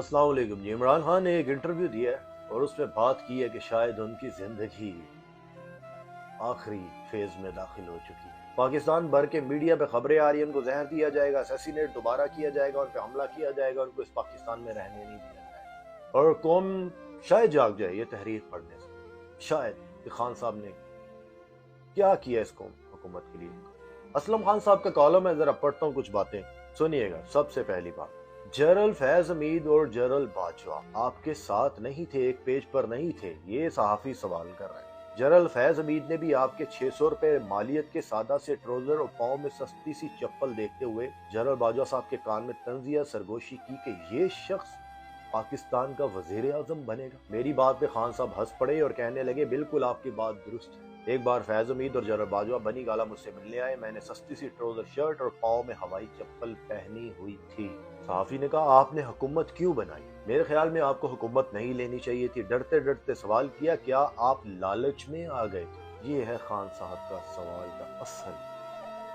अस्सलाम वालेकुम जी। इमरान खान ने एक इंटरव्यू दिया है और उसमें बात की है कि शायद उनकी जिंदगी आखिरी फेज में दाखिल हो चुकी है। पाकिस्तान भर के मीडिया पे खबरें आ रही हैं, उनको जहर दिया जाएगा, असैसिनेट दोबारा किया जाएगा, उन पे हमला किया जाएगा, उनको इस पाकिस्तान में रहने नहीं दिया जाएगा और कौम शायद जाग जाए ये तहरीर पढ़ने से। शायद कि खान साहब ने क्या किया इस कौम हुकूमत के लिए। असलम खान साहब का कॉलम है, जरा पढ़ता हूँ कुछ बातें, सुनिएगा। सबसे पहली बात, जनरल फैज हमीद और जनरल बाजवा आपके साथ नहीं थे, एक पेज पर नहीं थे, ये सहाफी सवाल कर रहे हैं। जनरल फैज हमीद ने भी आपके 600 रुपए मालियत के सादा से ट्राउजर और पाँव में सस्ती सी चप्पल देखते हुए जनरल बाजवा साहब के कान में तंजिया सरगोशी की कि ये शख्स पाकिस्तान का वजीर आजम बनेगा। मेरी बात पे खान साहब हंस पड़े और कहने लगे, बिल्कुल आपकी बात दुरुस्त है। एक बार फैज हमीद और जनरल बाजवा बनी गाला मुझसे मिलने आए, मैंने सस्ती सी ट्राउजर शर्ट और पाँव में हवाई चप्पल पहनी हुई थी। सहाफी ने कहा, आपने हुकूमत क्यों बनाई? मेरे ख्याल में आपको हुकूमत नहीं लेनी चाहिए थी। डरते डरते सवाल किया, क्या आप लालच में आ गए थे? ये है खान साहब का सवाल का असल।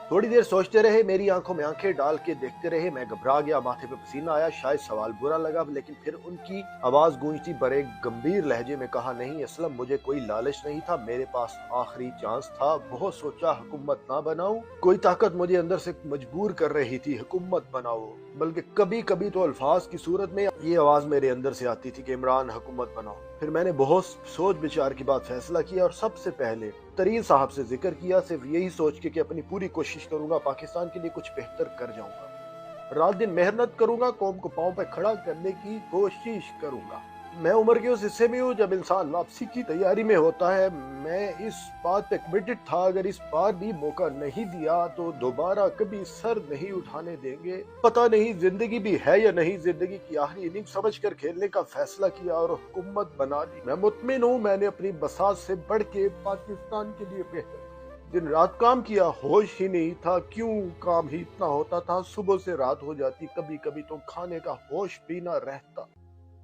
थोड़ी देर सोचते रहे, मेरी आंखों में आंखें डाल के देखते रहे। मैं घबरा गया, माथे पे पसीना आया, शायद सवाल बुरा लगा, लेकिन फिर उनकी आवाज गूंजती बड़े गंभीर लहजे में कहा, नहीं असलम, मुझे कोई लालच नहीं था, मेरे पास आखिरी चांस था। बहुत सोचा हुकूमत ना बनाऊं, कोई ताकत मुझे अंदर से मजबूर कर रही थी हुकूमत बनाओ, बल्कि कभी कभी तो अल्फाज की सूरत में ये आवाज मेरे अंदर से आती थी कि इमरान हुकूमत बनाओ। फिर मैंने बहुत सोच विचार के बाद फैसला किया और सबसे पहले तरीन साहब से जिक्र किया, सिर्फ यही सोच के कि अपनी पूरी कोशिश करूंगा, पाकिस्तान के लिए कुछ बेहतर कर जाऊंगा, रात दिन मेहनत करूंगा, कौम को पांव पे खड़ा करने की कोशिश करूंगा। मैं उम्र के उस हिस्से में हूँ जब इंसान वापसी की तैयारी में होता है। मैं इस बात पे कमिटेड था, अगर इस बार भी मौका नहीं दिया तो दोबारा कभी सर नहीं उठाने देंगे। पता नहीं जिंदगी भी है या नहीं, जिंदगी की आखिरी इनिंग समझकर खेलने का फैसला किया और हुकूमत बना दी। मैं मुतमिन हूँ, मैंने अपनी बसात से बढ़ के पाकिस्तान के लिए बेहतर दिन रात काम किया। होश ही नहीं था क्यों काम ही इतना होता था, सुबह से रात हो जाती, कभी कभी तो खाने का होश भी ना रहता।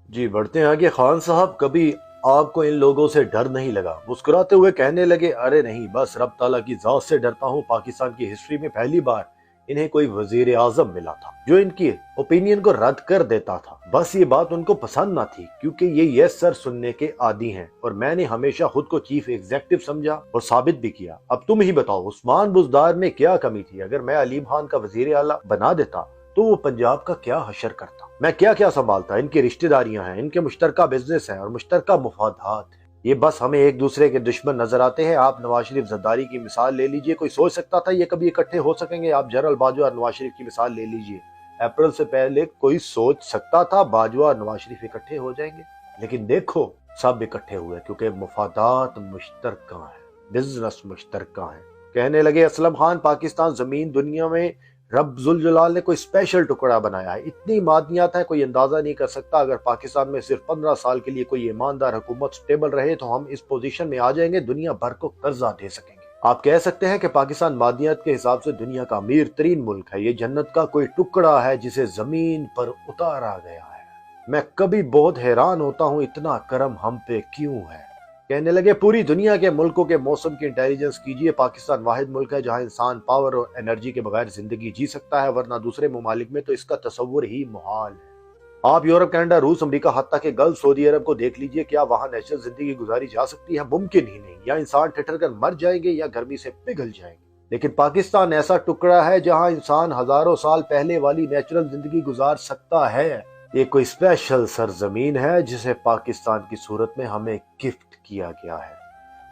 जी बढ़ते हैं आगे। खान साहब, कभी आपको इन लोगों से डर नहीं लगा? मुस्कुराते हुए कहने लगे, अरे नहीं, बस रब ताला की जात से डरता हूँ। पाकिस्तान की हिस्ट्री में पहली बार इन्हें कोई वजीर आजम मिला था जो इनकी ओपिनियन को रद्द कर देता था। बस ये बात उनको पसंद ना थी क्योंकि ये यस सर सुनने के आदी हैं और मैंने हमेशा खुद को चीफ एग्जीक्यूटिव समझा और साबित भी किया। अब तुम ही बताओ, उस्मान बुज़दार में क्या कमी थी? अगर मैं अलीम खान का वजीर आला बना देता तो वो पंजाब का क्या हशर करता? मैं क्या क्या संभालता? इनकी रिश्तेदारियां हैं, इनके मुश्तरका बिजनेस है और मुश्तरका मुफादात है। ये बस हमें एक दूसरे के दुश्मन नजर आते हैं। आप नवाज शरीफ जरदारी की मिसाल ले लीजिए, कोई सोच सकता था ये कभी इकट्ठे हो सकेंगे? आप जनरल बाजवा और नवाज शरीफ की मिसाल ले लीजिए, अप्रैल से पहले कोई सोच सकता था बाजवा और नवाज शरीफ इकट्ठे हो जाएंगे? लेकिन देखो, सब इकट्ठे हुए क्योंकि मुफादात मुश्तरका है, बिजनेस मुश्तरका है। कहने लगे, असलम खान, पाकिस्तान जमीन दुनिया में रब जुल जलाल ने कोई स्पेशल टुकड़ा बनाया है। इतनी मादनियात है, कोई अंदाजा नहीं कर सकता। अगर पाकिस्तान में सिर्फ 15 साल के लिए कोई ईमानदार हुकूमत स्टेबल रहे तो हम इस पोजीशन में आ जाएंगे, दुनिया भर को कर्जा दे सकेंगे। आप कह सकते हैं कि पाकिस्तान मादनियात के हिसाब से दुनिया का अमीर तरीन मुल्क है। ये जन्नत का कोई टुकड़ा है जिसे जमीन पर उतारा गया है। मैं कभी बहुत हैरान होता हूँ, इतना करम हम पे क्यों है? कहने लगे, पूरी दुनिया के मुल्कों के मौसम की इंटेलिजेंस कीजिए। पाकिस्तान वाहिद मुल्क है जहां इंसान पावर और एनर्जी के बगैर जिंदगी जी सकता है, वरना दूसरे ममालिक में तो इसका तस्वुर ही मुहाल है। आप यूरोप, कनाडा, रूस, अमेरिका, हत्ता के गल्फ, सऊदी अरब को देख लीजिए, क्या वहां नेचुरल जिंदगी गुजारी जा सकती है? मुमकिन ही नहीं। या इंसान ठिठर कर मर जाएंगे या गर्मी से पिघल जाएंगे। लेकिन पाकिस्तान ऐसा टुकड़ा है जहां इंसान हजारों साल पहले वाली नेचुरल जिंदगी गुजार सकता है। ये कोई स्पेशल सरजमीन है जिसे पाकिस्तान की सूरत में हमें गिफ्ट किया गया है।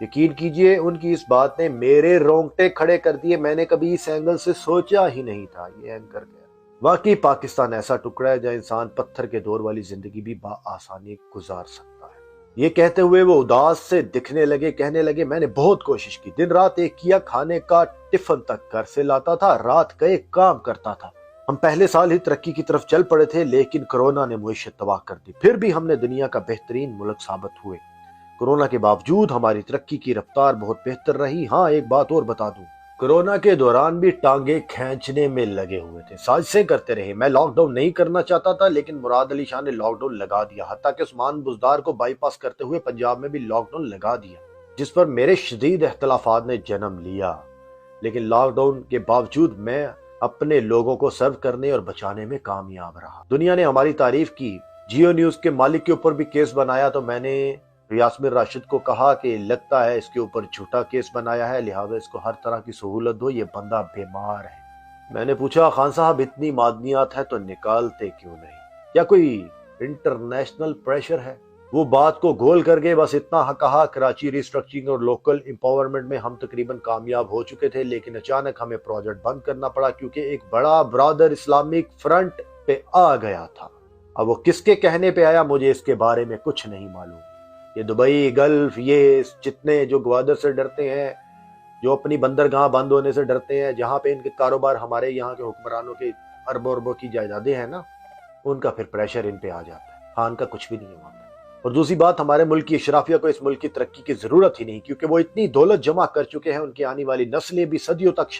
यकीन कीजिए, उनकी इस बात ने मेरे रोंगटे खड़े कर दिए। मैंने कभी इस एंगल से सोचा ही नहीं था। ये एंकर गया। वाकई पाकिस्तान ऐसा टुकड़ा है जहां इंसान पत्थर के दौर वाली जिंदगी भी आसानी गुजार सकता है। ये कहते हुए वो उदास से दिखने लगे। कहने लगे, मैंने बहुत कोशिश की, दिन रात एक किया, खाने का टिफिन तक घर से लाता था, रात गए काम करता था। हम पहले साल ही तरक्की की तरफ चल पड़े थे, लेकिन कोरोना ने मुइशत तबाह कर दी। फिर भी हमने दुनिया का बेहतरीन मुल्क साबित हुए। कोरोना के बावजूद हमारी तरक्की की रफ्तार बहुत बेहतर रही। हाँ, एक बात और बता दूं, कोरोना के दौरान भी टांगे खींचने में लगे हुए थे, साजिशें करते रहे। मैं लॉकडाउन नहीं करना चाहता था, लेकिन मुराद अली शाह ने लॉकडाउन लगा दिया। हत्ता कि उस्मान बुज़दार को बाईपास करते हुए पंजाब में भी लॉकडाउन लगा दिया, जिस पर मेरे शदीद इख्तलाफात ने जन्म लिया। लेकिन लॉकडाउन के बावजूद मैं अपने लोगों को सर्व करने और बचाने में कामयाब रहा। दुनिया ने हमारी तारीफ की जियो न्यूज के मालिक के ऊपर भी केस बनाया तो मैंने यास्मिन राशिद को कहा कि लगता है इसके ऊपर झूठा केस बनाया है, लिहाजा इसको हर तरह की सहूलत दो, ये बंदा बीमार है। मैंने पूछा खान साहब इतनी मादनियात है तो निकालते क्यों नहीं, या कोई इंटरनेशनल प्रेशर है? वो बात को गोल करके बस इतना कहा, कराची रिस्ट्रक्चरिंग और लोकल एम्पावरमेंट में हम तकरीबन कामयाब हो चुके थे, लेकिन अचानक हमें प्रोजेक्ट बंद करना पड़ा क्योंकि एक बड़ा ब्रादर इस्लामिक फ्रंट पे आ गया था। अब वो किसके कहने पे आया मुझे इसके बारे में कुछ नहीं मालूम। ये दुबई, गल्फ, ये जितने जो ग्वादर से डरते हैं, जो अपनी बंदरगाह बंद होने से डरते हैं, जहाँ पे इनके कारोबार हमारे यहाँ के हुक्मरानों के अरबों अरबों की जायदादें हैं ना, उनका फिर प्रेशर इन पे आ जाता है। खान का कुछ भी नहीं है। और दूसरी बात, हमारे मुल्क की अशराफिया को इस मुल्क की तरक्की की जरूरत ही नहीं, क्योंकि वो इतनी दौलत जमा कर चुके हैं, उनकी आने वाली नस्लें भी सदियों तक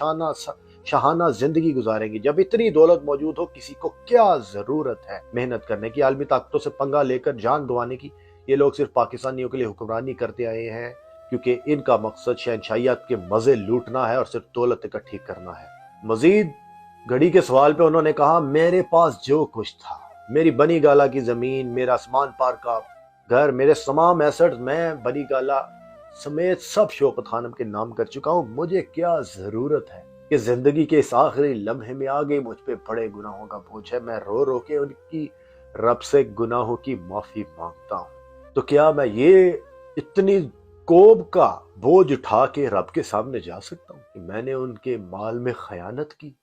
शाहाना जिंदगी गुजारेंगी। जब इतनी दौलत मौजूद हो, किसी को क्या जरूरत है मेहनत करने की, आलमी ताकतों से पंगा लेकर जान गंवाने की? ये लोग सिर्फ पाकिस्तानियों के लिए हुक्मरानी करते आए हैं, क्योंकि इनका मकसद शहनशाहियत के मजे लूटना है और सिर्फ दौलत इकट्ठी करना है। मजीद घड़ी के सवाल पे उन्होंने कहा, मेरे पास जो कुछ था, मेरी बनी गाला की जमीन, मेरा आसमान पार का घर, मेरे तमाम एसेट्स मैं बनी गाला समेत सब शौकत खानम के नाम कर चुका हूँ। मुझे क्या जरूरत है कि जिंदगी के इस आखिरी लम्हे में आगे मुझ पे बड़े गुनाहों का बोझ है, मैं रो रो के उनकी रब से गुनाहों की माफी मांगता हूँ। तो क्या मैं ये इतनी कोब का बोझ उठा के रब के सामने जा सकता हूँ कि मैंने उनके माल में खयानत की?